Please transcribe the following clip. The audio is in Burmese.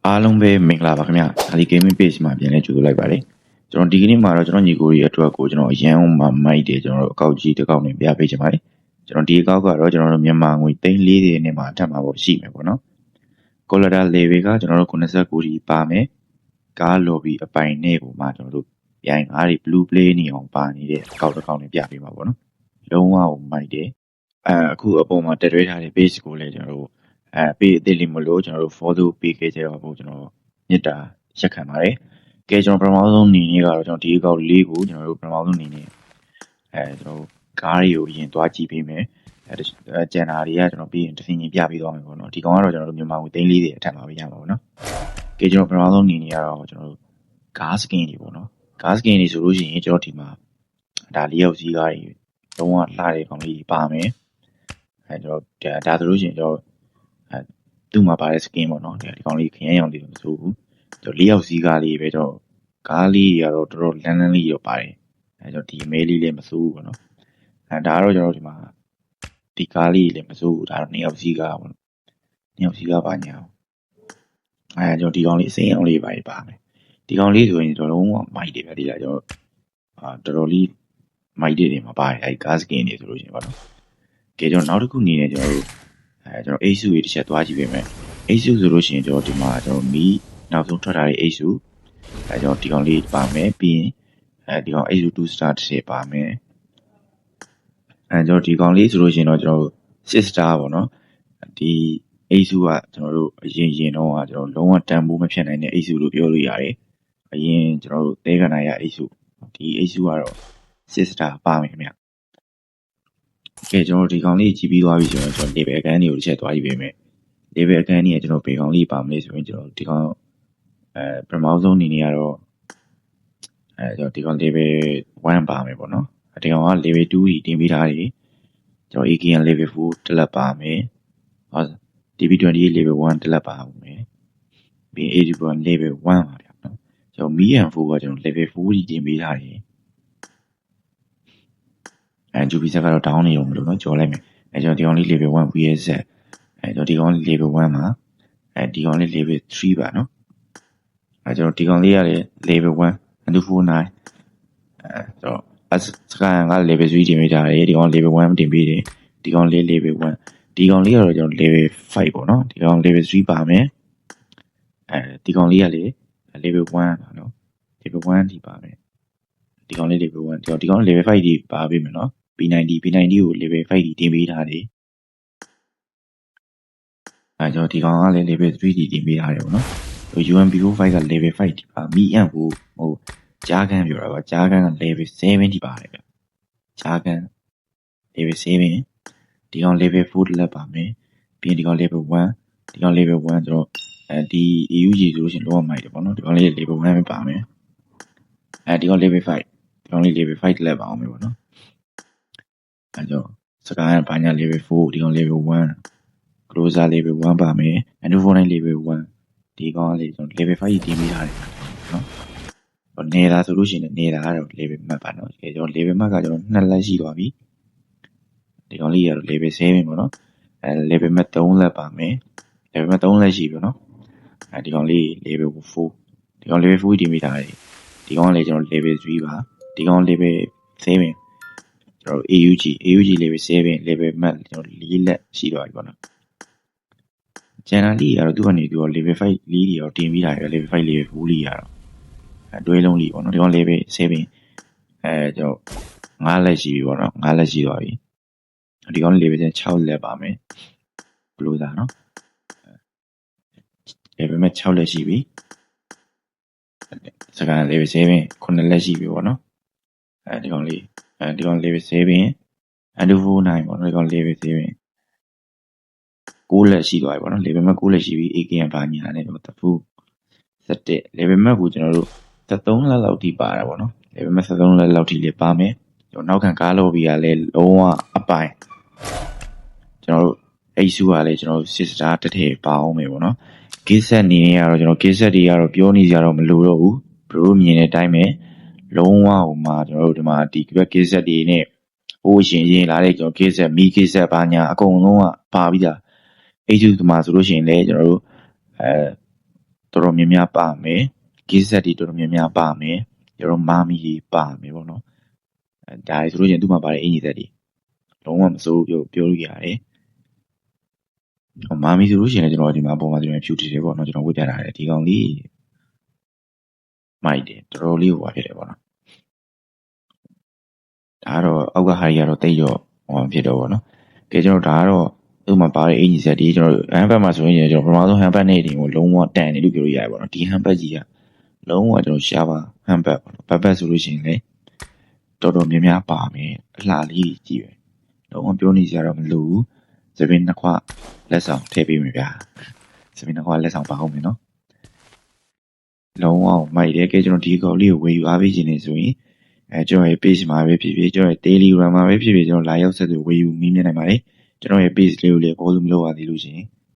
အားလုံးပဲမင်္ဂလာပါခင်ဗျာဒါဒီ gaming page မှာပြန်လဲကြိုဆိုလိုက်ပါတယ်ကျွန်တော်ဒီကနေ့မှာတော့ကျွန်တော်ညီကိုကြီးအတွက်ကိုကျွန်တော်အရန်အောင်မှမိုက်တယ်ကျွန်တော်တို့အကောက်ကြီးတစ်ကောက်နဲ့ပြပေးချင်ပါတယ်ကျွန်တော်ဒီအကောက်ကတော့ကျွန်တော်တို့မြန်မာငွေ340နဲ့မှာထပ်မှာပေါ့ရှိမယ်ပေါ့နော် Colorado level ကကျွန်တော်တို့89ကြီးပါမယ်ကား lobby အပိုင်နဲ့ကိုမှကျွန်တော်တို့ပြိုင်အားတွေ blue play နေအောင်ပါနေတဲ့အကောက်တစ်ကောက်နဲ့ပြပေးမှာပေါ့နော်လုံးဝကိုမိုက်တယ်အခုအပေါ်မှာတက်ရွေးထားတဲ့ page ကိုလည်းကျွန်တော်တို့ပေးအသေးလေးမလို့ကျွန်တော်တို့ follow ပေးခဲ့ကြတော့ကျွန်တော်မြစ်တာရက်ခံပါတယ်ကဲကျွန်တော်ပထမဆုံးအနေနဲ့ကတော့ကျွန်တော်ဒီအကောက်လေးကိုကျွန်တော်တို့ပထမဆုံးအနေနဲ့ကျွန်တော်ကားတွေကိုအရင်သွားကြည့်ပေးမယ်ကျန်တာတွေကကျွန်တော်ပြီးရင်တစ်စင်းချင်းပြပေးသွားမယ်ပေါ့နော်ဒီကောင်ကတော့ကျွန်တော်တို့မြန်မာငွေ340အထက်မှာပဲရမှာပေါ့နော်ကဲကျွန်တော်ပထမဆုံးအနေနဲ့ကတော့ကျွန်တော်တို့ကား skin တွေပေါ့နော်ကား skin တွေဆိုလို့ရှိရင်ကျွန်တော်ဒီမှာဒါ၄ယောက်စီးကားတွေလုံးဝလှတဲ့ကောင်လေးပါမယ်ကျွန်တော်ဒါဆိုလို့ရှိရင်ကျွန်တော်သူ့မှာပါတဲ့ skin ပေါ့နော်ဒီကောင်လေးခရမ်းရောင်လေးမစိုးဘူးကျွန်တော်၄ယောက်စီးကားလေးပဲကျွန်တော်ကားလေးကတော့တော်တော်လန်းလန်းလေးရောပါတယ်ကျွန်တော်ဒီအမဲလေးလည်းမစိုးဘူးပေါ့နော်ဒါကတော့ကျွန်တော်ဒီမှာဒီကားလေးလည်းမစိုးဘူးဒါတော့2ယောက်စီးကားပေါ့2ယောက်စီးကားပါညာကျွန်တော်ဒီကောင်လေးအစိမ်းအောင်လေးပါမယ်ဒီကောင်လေးဆိုရင်ကျွန်တော်လုံးဝမိုက်တယ်ဗျဒီလားကျွန်တော်တော်တော်လေးမိုက်တယ်တွေမှာပါတယ်ကား skin တွေဆိုလို့ရှိရင်ပေါ့နော်ကဲကျွန်တော်နောက်တစ်ခုအနေနဲ့ကျွန်တော်တို့ကျွန်တော် Asus တွေတစ်ချက်သွားကြည့်ပေးမယ် Asus ဆိုလို့ရှိရင်ကျွန်တော်ဒီမှာကျွန်တော်မီးနောက်ဆုံးထွက်လာတဲ့ Asus ကျွန်တော်ဒီကောင်လေးပါမယ်ပြီးရင်ဒီကောင် Asus 2 star တစ်ချက်ပါမယ်ကျွန်တော်ဒီကောင်လေးဆိုလို့ရှိရင်တော့ကျွန်တော်6 star ပေါ့နော်ဒီ Asus ကကျွန်တော်တို့အရင်တော့ကျွန်တော်လုံးဝတန်ဖိုးမဖြစ်နိုင်တဲ့ Asus လို့ပြောလို့ရတယ်အရင်ကျွန်တော်တို့သဲကနာရ Asus ဒီ Asus ကတော့6 star ပါမယ်ခင်ဗျကဲကျွန်တော်ဒီကောင်လေးကြည့်ပြီးသွားပြီဆိုတော့ကျွန်တော် level အခန်းတွေကိုတစ်ချက်သွားကြည့်ပေးမယ် level အခန်းကြီးကကျွန်တော်ဘယ်ကောင်လေးပါမလဲဆိုရင်ကျွန်တော်ဒီကောင်ပထမဆုံးအနေနဲ့ကတော့ကျွန်တော်ဒီကောင် level 1ပါမယ်ပေါ့နော်ဒီကောင်က level 2ကြီးတင်ပေးထားတယ်ကျွန်တော် AKN level 4တက်လက်ပါမယ်DB20 level 1တက်လက်ပါမယ်ပြီး AG1 level 1ပါဗျာနော်ကျွန်တော် MiM4 ကကျွန်တော် level 4ကြီးတင်ပေးထားတယ်Jupiter ကတော့ down နေအောင်မလို့เนาะကြော်လိုက်မယ်ကျွန်တော်ဒီကောင်လေး level 1 VS ကျွန်တော်ဒီကောင်လေး level 1မှာဒီကောင်လေး level 3ပါเนาะကျွန်တော်ဒီကောင်လေးရတဲ့ level 1 249ကျွန်တော်စကန်က level 3တင်ပေးထားတယ်ဒီကောင် level 1တင်ပေးတယ်ဒီကောင်လေး level 1ဒီကောင်လေးကတော့ကျွန်တော် level 5ပေါ့เนาะဒီကောင် level 3ပါမယ်ဒီကောင်လေးကလေ level 1เนาะ level 1ဒီပါမယ်ဒီကောင်လေး level 1ဒီကောင် level 5ဒီပါပြီမယ်เนาะP90 ကို level 5ဒီတင်ပေးထားတယ်ကျွန်တော်ဒီကောင်ကလည်း level 3ဒီတင်ပေးထားတယ်ပေါ့နော် UMP45 က level 5ဒီပါမိအံ့ကိုဟိုကြားကန်းပြောတာပါကြားကန်းက level 7ဒီပါတယ်ဗျကြားကန်း level 7ဒီကောင် level 4လက်ပါမယ်ပြီးရင်ဒီကောင် level 1ဒီကောင် level 1ကျွန်တော်ဒီ AUG ဆိုလို့ရှိရင်လောမိုက်တယ်ပေါ့နော်ဒီကောင်လေး level 1ပဲပါမယ်ဒီကောင် level 5ဒီကောင်လေး level 5လက်ပါအောင်မယ်ပေါ့နော်ကျွန်တော်စကားဘာညာ level 4ဒီကောင် level 1 closer level 1ပါမယ်249 level 1ဒီကောင်လေးကျွန်တော် level 5ကြီးတင်ပေးထားတယ်နော်နေတာဆိုလို့ရှိရင်နေတာကတော့ level map ပါနော်ကျွန်တော် level map ကကျွန်တော်2လက်ရှိသွားပြီဒီကောင်လေးကတော့ level 7ပေါ့နော်level map 3လက်ပါမယ် level map 3လက်ရှိပြီနော်ဒီကောင်လေး level 4ဒီကောင် level 4ကြီးတင်ပေးထားတယ်ဒီကောင်ကလည်းကျွန်တော် level 3ပါဒီကောင် level 7ကျွန်တော် AUG level 7 level map ကျွန်တော်4လက်ရှိသွားပြီပေါ့နော်ကျန်တာလေးကတော့သူကနေသူက level 5လေးတွေတော့တင်ပြီးတာရယ် level 5 level 4လေးရတော့တွဲလုံးလေးပေါ့နော်ဒီကောင် level 7ကျွန်တော်5လက်ရှိပြီပေါ့နော်5လက်ရှိသွားပြီဒီကောင် level 6လက်ပါမယ်ဘလို့သားနော် level 6လက်ရှိပြီစကန် level 7 9လက်ရှိပြီပေါ့နော်ဒီကောင်လေးဒီကောင် level 7 249ပေါ့နော်ဒီကောင် level 7 6လက်ရှိသွားပြီပေါ့နော် level map 6လက်ရှိပြီ AKN ဘာညာနဲ့တော့တဖူး17 level map ကိုကျွန်တော်တို့73လက်လောက်ထိပါတာပေါ့နော် level map 73လက်လောက်ထိလေးပါမယ်ကျွန်တော်နောက်ခံကားလော်ဘီကလည်းလုံးဝအပိုင်ကျွန်တော်တို့ Asus ကလည်းကျွန်တော်တို့ 6 star တစ်ထည့်ပါအောင်မယ်ပေါ့နော် Kset အနေနဲ့ကတော့ကျွန်တော် Kset တွေကတော့ပြောနေကြတော့မလို့တော့ဘူးဘရိုမြင်တဲ့အတိုင်းပဲလုံးဝဟိုမှာကျွန်တော်တို့ဒီမှာဒီ Kset တွေနဲ့ဟိုရင်လာတဲ့ကျွန်တော် Kset မီ Kset ဘာညာအကုန်လုံးကပါပြီးသားAsus ဒီမှာဆိုလို့ရှိရင်လည်းကျွန်တော်တို့ တော်တော်များများပါမယ်ကိစ္စတွေတော်တော်များများပါမယ်ကျွန်တော်မာမီကြီးပါမယ်ပေါ့နော်ဒါဆိုလို့ချင်းသူ့မှာပါတဲ့အင်ဂျီသက်တွေလုံးဝမစိုးပြောလို့ရတယ်မာမီဆိုလို့ရှိရင်ကျွန်တော်ဒီမှာပုံမှန်ဆိုရင်ဖြူတီတယ်ပေါ့နော်ကျွန်တော်ဝတ်ပြထားတယ်ဒီကောင်လေးမိုက်တယ်တော်တော်လေးဟိုပါဖြစ်တယ်ပေါ့နော်ဒါကတော့အောက်ကဟာကြီးကတော့တိတ်ရောဟိုဖြစ်တော့ပေါ့နော်ကဲကျွန်တော်ဒါကတော့သူ့မှာပါတဲ့အင်ဂျီဆက်ဒီကျွန်တော်ဟန်ဘတ်မှာဆိုရင်ကျွန်တော်ပထမဆုံးဟန်ဘတ်နဲ့တင်ကိုလုံးဝတန်တယ်လို့ပြောလို့ရတယ်ပေါ့နော်ဒီဟန်ဘတ်ကြီးကလုံးဝကျွန်တော်ရှားပါဟန်ဘတ်ပေါ့နော်ဘတ်ဆိုလို့ရှိရင်လေတော်တော်များများပါမယ်အလှလေးကြည့်ပဲလုံးဝပြောနေစရာတော့မလိုဘူးသပင်းနှစ်ခွလက်ဆောင်ထည့်ပေးမယ်ဗျာသပင်းနှစ်ခွလက်ဆောင်ပါအောင်မယ်နော်လုံးဝမိုက်တယ်ကဲကျွန်တော်ဒီကောင်လေးကိုဝယ်ယူအားပေးခြင်းနေဆိုရင်ကျွန်တော်ရဲ့ page မှာပဲဖြစ်ဖြစ်ကျွန်တော်ရဲ့ Telegram မှာပဲဖြစ်ဖြစ်ကျွန်တော်လာရောက်ဆက်သွယ်ဝယ်ယူမိမြင်နိုင်ပါတယ်ကျွန်တော်ရဲ့ page လေးကိုလည်း follow မလုပ်ရသေးလို့ရှိရင်